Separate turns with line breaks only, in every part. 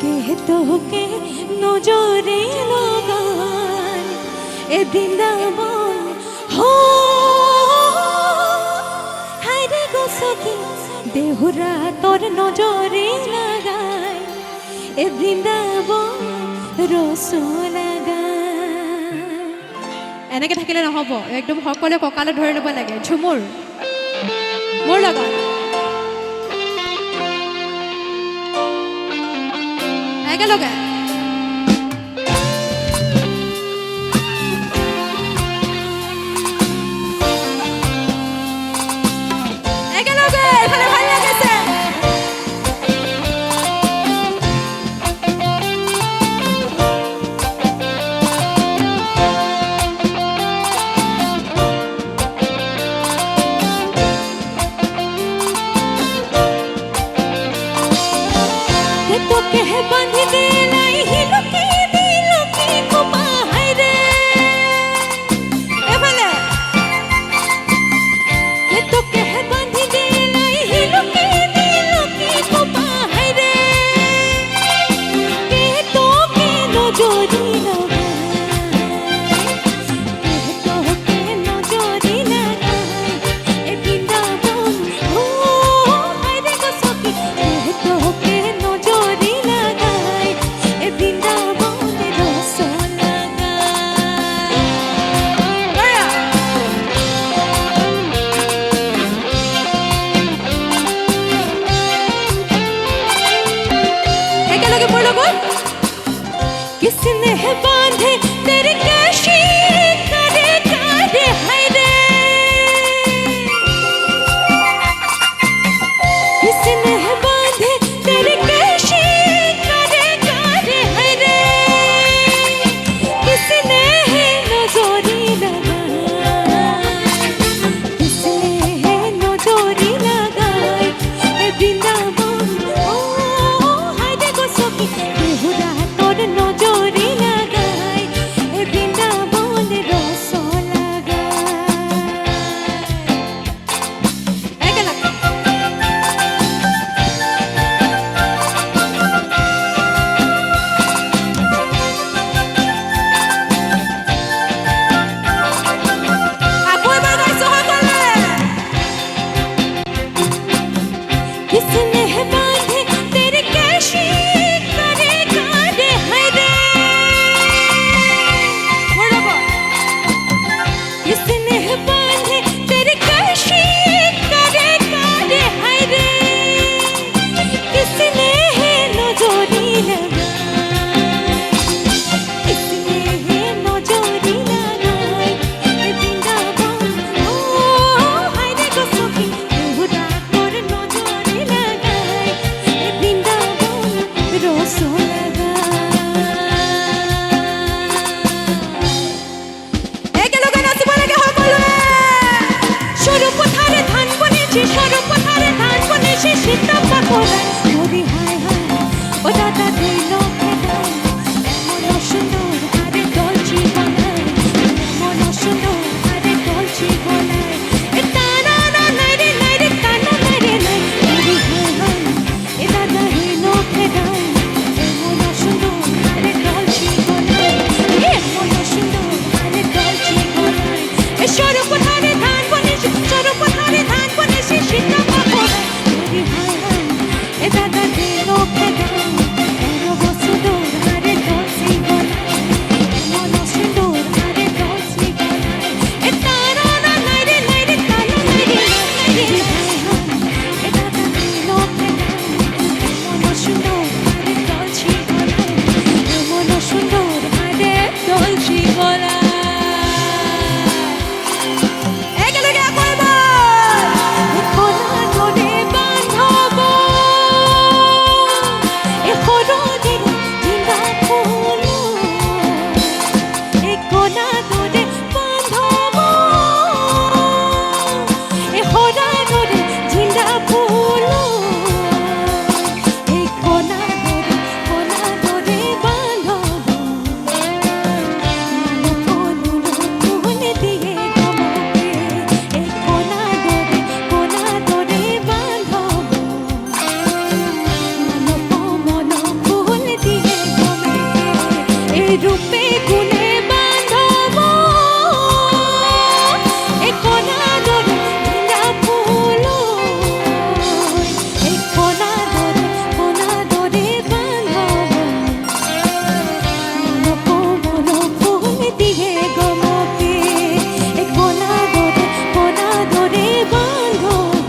কে তোকে নজরে লাগায় এ বৃন্দাবন হো হায়রে গো সখী দেহুরা তোর নজরে লাগায় এ বৃন্দাবন ৰস লাগায়। এনেকে থাকিলে নহ'ব, একদম সকলোৱে কঁকালে ধৰি ল'ব লাগে। ঝুমুৰ মোৰ লগত একেলগে একেলগে এফালে ভাল লাগিছে। তোকে বাঁধি দে নাই হিলকি দিলকি কোপা হায়রে এফালে তোকে বাঁধি দে নাই হিলকি দিলকি কোপা হায়রে কে তোকে নজরি লাগায় কে তোকে নজরি লাগায় এ বৃন্দাবন ও হায়রে গো সখী কে তোকে নজরি লাগায় এ বৃন্দাবন রস লাগায়। একেলগে বলো গো किसने बांधे तेरी कैशी करे करे हाय रे किसने बांधे तेरी कैशी करे करे हाय रे किसने नजरी लगाए किसने नजरी लगाए ए बृंदावन ओ हाय रे गो सखी देहुरा তোর নজরি লাগায় রূপে গুণে বান্ধব এ কোনা দরে ভিন্দা ফুল এ কোনা দরে বান্ধব মন ফুল দিয়ে গমকে এ কোনা দরে বান্ধব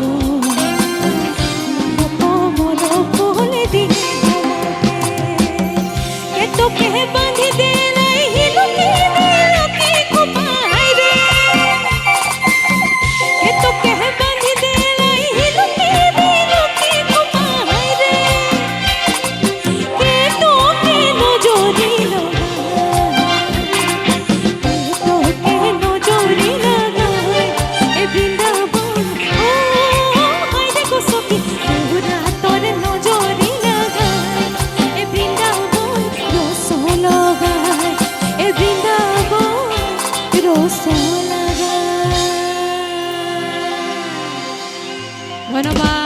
মন ফুল দিয়ে গমকে তোকে বাঁধি দে নাই হিলুকি দিলকি কুপাই রে এ তোকে বাঁধি দে নাই হিলুকি দিলকি কুপাই রে কে তোকে নজরি লাগায় এ বৃন্দাবন ও হায় রে গো সখী তোরা তোর নজরি লাগায় এ বৃন্দাবন রস লাগায় এ বৃন্দাবন রস লাগায়। ধন্যবাদ।